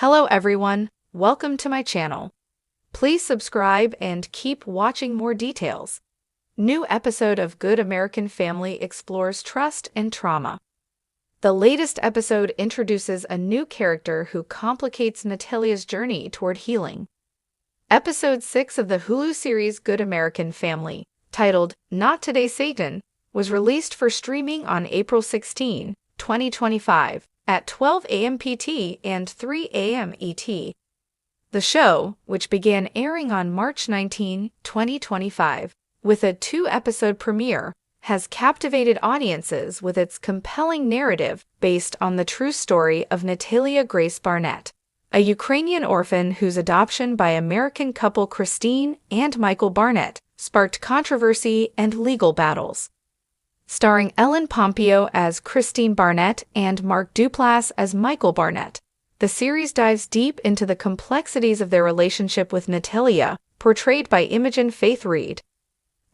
Hello everyone, welcome to my channel. Please subscribe and keep watching more details. New episode of Good American Family explores trust and trauma. The latest episode introduces a new character who complicates Natalia's journey toward healing. Episode 6 of the Hulu series Good American Family, titled Not Today Satan, was released for streaming on April 16, 2025, at 12 a.m. PT and 3 a.m. ET. The show, which began airing on March 19, 2025, with a 2-episode premiere, has captivated audiences with its compelling narrative based on the true story of Natalia Grace Barnett, a Ukrainian orphan whose adoption by American couple Christine and Michael Barnett sparked controversy and legal battles. Starring Ellen Pompeo as Christine Barnett and Mark Duplass as Michael Barnett, the series dives deep into the complexities of their relationship with Natalia, portrayed by Imogen Faith Reed.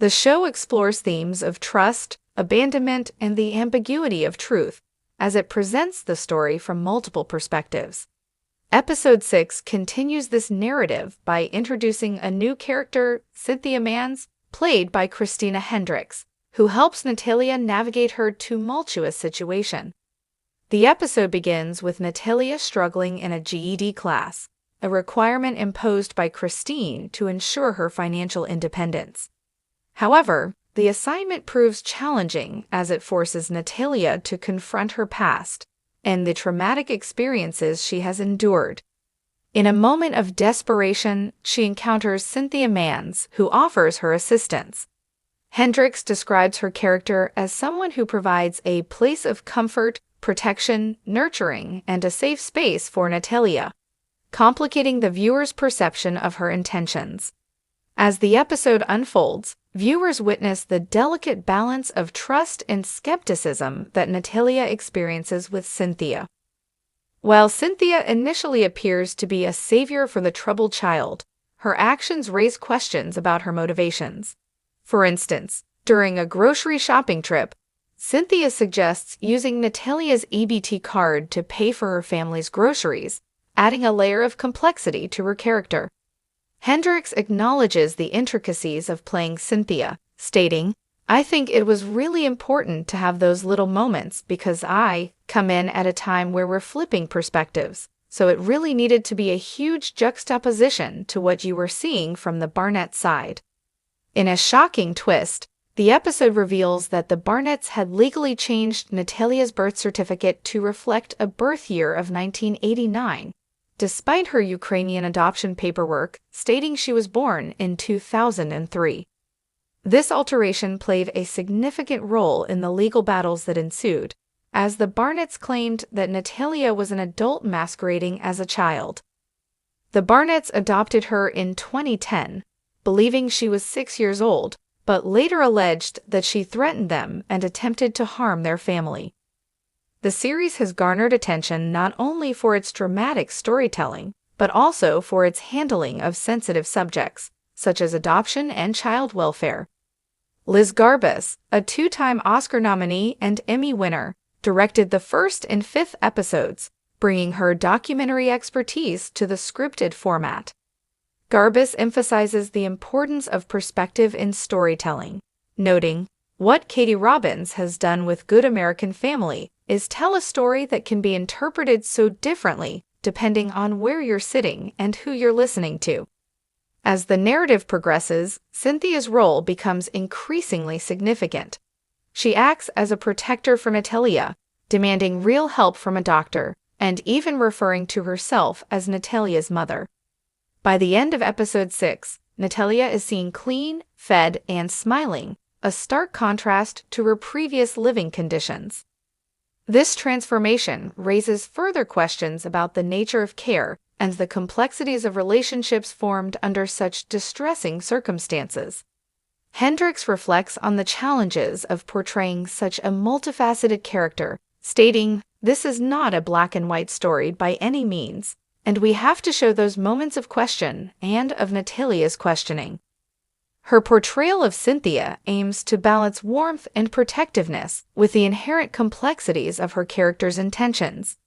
The show explores themes of trust, abandonment, and the ambiguity of truth, as it presents the story from multiple perspectives. Episode 6 continues this narrative by introducing a new character, Cynthia Mans, played by Christina Hendricks, who helps Natalia navigate her tumultuous situation. The episode begins with Natalia struggling in a GED class, a requirement imposed by Christine to ensure her financial independence. However, the assignment proves challenging as it forces Natalia to confront her past and the traumatic experiences she has endured. In a moment of desperation, she encounters Cynthia Mans, who offers her assistance. Hendricks describes her character as someone who provides a place of comfort, protection, nurturing, and a safe space for Natalia, complicating the viewer's perception of her intentions. As the episode unfolds, viewers witness the delicate balance of trust and skepticism that Natalia experiences with Cynthia. While Cynthia initially appears to be a savior for the troubled child, her actions raise questions about her motivations. For instance, during a grocery shopping trip, Cynthia suggests using Natalia's EBT card to pay for her family's groceries, adding a layer of complexity to her character. Hendricks acknowledges the intricacies of playing Cynthia, stating, "I think it was really important to have those little moments because I come in at a time where we're flipping perspectives, so it really needed to be a huge juxtaposition to what you were seeing from the Barnett side." In a shocking twist, the episode reveals that the Barnetts had legally changed Natalia's birth certificate to reflect a birth year of 1989, despite her Ukrainian adoption paperwork stating she was born in 2003. This alteration played a significant role in the legal battles that ensued, as the Barnetts claimed that Natalia was an adult masquerading as a child. The Barnetts adopted her in 2010, believing she was 6 years old, but later alleged that she threatened them and attempted to harm their family. The series has garnered attention not only for its dramatic storytelling, but also for its handling of sensitive subjects, such as adoption and child welfare. Liz Garbus, a 2-time Oscar nominee and Emmy winner, directed the 1st and 5th episodes, bringing her documentary expertise to the scripted format. Garbus emphasizes the importance of perspective in storytelling, noting, "What Katie Robbins has done with Good American Family is tell a story that can be interpreted so differently depending on where you're sitting and who you're listening to." As the narrative progresses, Cynthia's role becomes increasingly significant. She acts as a protector for Natalia, demanding real help from a doctor, and even referring to herself as Natalia's mother. By the end of episode 6, Natalia is seen clean, fed, and smiling, a stark contrast to her previous living conditions. This transformation raises further questions about the nature of care and the complexities of relationships formed under such distressing circumstances. Hendricks reflects on the challenges of portraying such a multifaceted character, stating, "This is not a black and white story by any means, and we have to show those moments of question and of Natalia's questioning." Her portrayal of Cynthia aims to balance warmth and protectiveness with the inherent complexities of her character's intentions.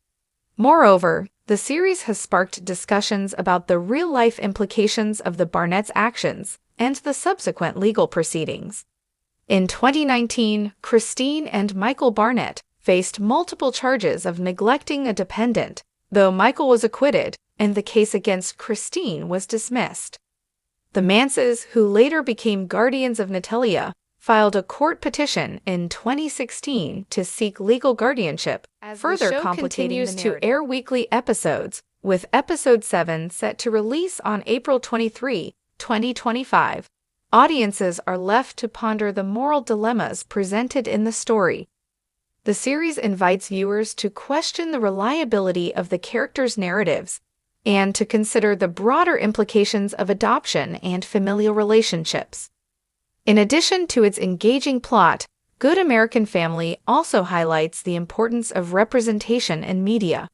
Moreover, the series has sparked discussions about the real-life implications of the Barnetts' actions and the subsequent legal proceedings. In 2019, Christine and Michael Barnett faced multiple charges of neglecting a dependent, though Michael was acquitted and the case against Christine was dismissed. The Manses, who later became guardians of Natalia, filed a court petition in 2016 to seek legal guardianship, further complicating the narrative. The show continues to air weekly episodes, with Episode 7 set to release on April 23, 2025. Audiences are left to ponder the moral dilemmas presented in the story. The series invites viewers to question the reliability of the characters' narratives and to consider the broader implications of adoption and familial relationships. In addition to its engaging plot, Good American Family also highlights the importance of representation in media.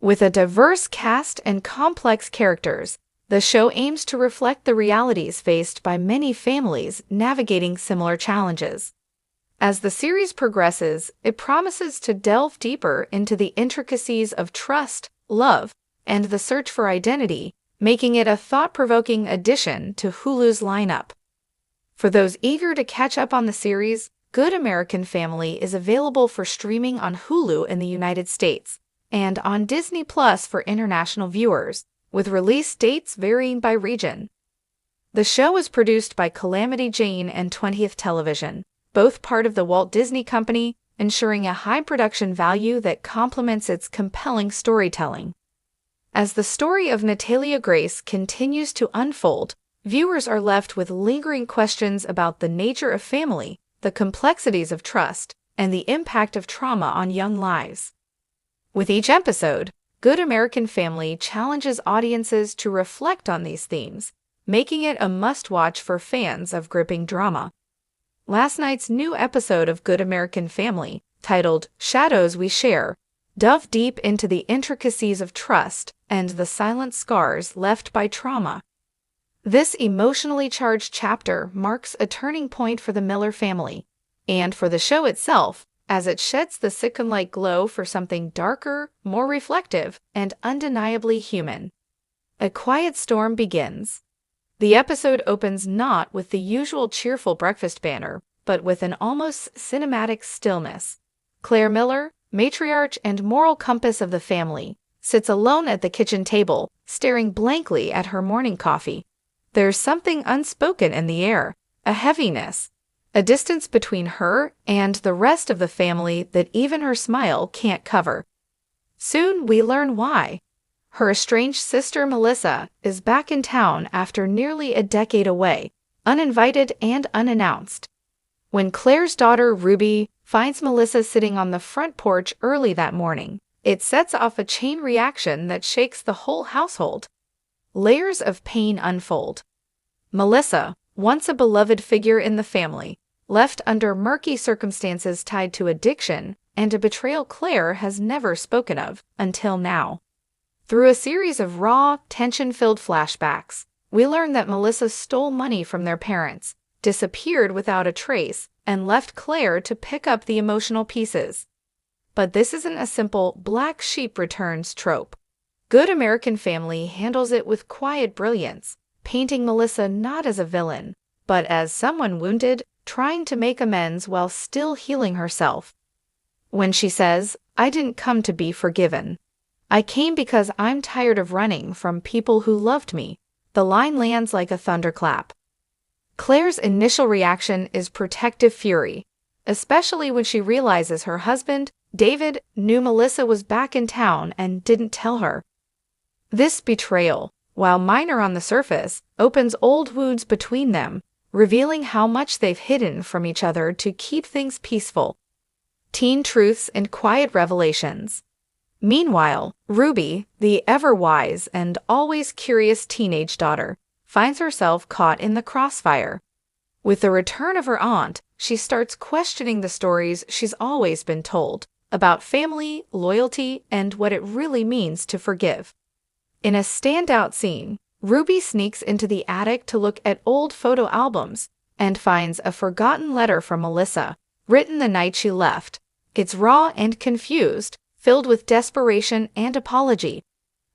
With a diverse cast and complex characters, the show aims to reflect the realities faced by many families navigating similar challenges. As the series progresses, it promises to delve deeper into the intricacies of trust, love, and the search for identity, making it a thought-provoking addition to Hulu's lineup. For those eager to catch up on the series, Good American Family is available for streaming on Hulu in the United States and on Disney Plus for international viewers, with release dates varying by region. The show is produced by Calamity Jane and 20th Television, both part of the Walt Disney Company, ensuring a high production value that complements its compelling storytelling. As the story of Natalia Grace continues to unfold, viewers are left with lingering questions about the nature of family, the complexities of trust, and the impact of trauma on young lives. With each episode, Good American Family challenges audiences to reflect on these themes, making it a must-watch for fans of gripping drama. Last night's new episode of Good American Family, titled Shadows We Share, delved deep into the intricacies of trust and the silent scars left by trauma. This emotionally charged chapter marks a turning point for the Miller family, and for the show itself, as it sheds the sitcom-like glow for something darker, more reflective, and undeniably human. A quiet storm begins. The episode opens not with the usual cheerful breakfast banner, but with an almost cinematic stillness. Claire Miller, matriarch and moral compass of the family, sits alone at the kitchen table, staring blankly at her morning coffee. There's something unspoken in the air, a heaviness, a distance between her and the rest of the family that even her smile can't cover. Soon we learn why. Her estranged sister Melissa is back in town after nearly a decade away, uninvited and unannounced. When Claire's daughter Ruby finds Melissa sitting on the front porch early that morning, it sets off a chain reaction that shakes the whole household. Layers of pain unfold. Melissa, once a beloved figure in the family, left under murky circumstances tied to addiction and a betrayal Claire has never spoken of until now. Through a series of raw, tension-filled flashbacks, we learn that Melissa stole money from their parents, disappeared without a trace, and left Claire to pick up the emotional pieces. But this isn't a simple black sheep returns trope. Good American Family handles it with quiet brilliance, painting Melissa not as a villain, but as someone wounded, trying to make amends while still healing herself. When she says, "I didn't come to be forgiven. I came because I'm tired of running from people who loved me," the line lands like a thunderclap. Claire's initial reaction is protective fury, especially when she realizes her husband, David, knew Melissa was back in town and didn't tell her. This betrayal, while minor on the surface, opens old wounds between them, revealing how much they've hidden from each other to keep things peaceful. Teen truths and quiet revelations. Meanwhile, Ruby, the ever-wise and always curious teenage daughter, finds herself caught in the crossfire. With the return of her aunt, she starts questioning the stories she's always been told about family, loyalty, and what it really means to forgive. In a standout scene, Ruby sneaks into the attic to look at old photo albums and finds a forgotten letter from Melissa, written the night she left. It's raw and confused, filled with desperation and apology.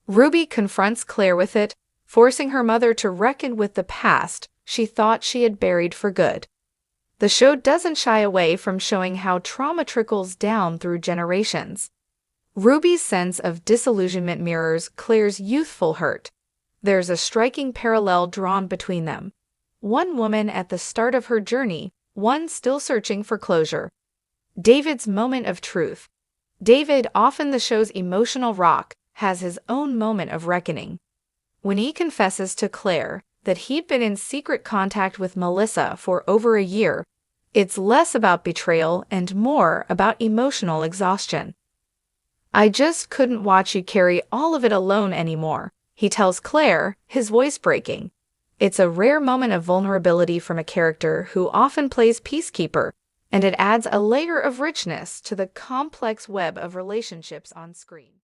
Ruby confronts Claire with it, forcing her mother to reckon with the past she thought she had buried for good. The show doesn't shy away from showing how trauma trickles down through generations. Ruby's sense of disillusionment mirrors Claire's youthful hurt. There's a striking parallel drawn between them. One woman at the start of her journey, one still searching for closure. David's moment of truth. David, often the show's emotional rock, has his own moment of reckoning. When he confesses to Claire that he'd been in secret contact with Melissa for over a year, it's less about betrayal and more about emotional exhaustion. "I just couldn't watch you carry all of it alone anymore," he tells Claire, his voice breaking. It's a rare moment of vulnerability from a character who often plays peacekeeper, and it adds a layer of richness to the complex web of relationships on screen.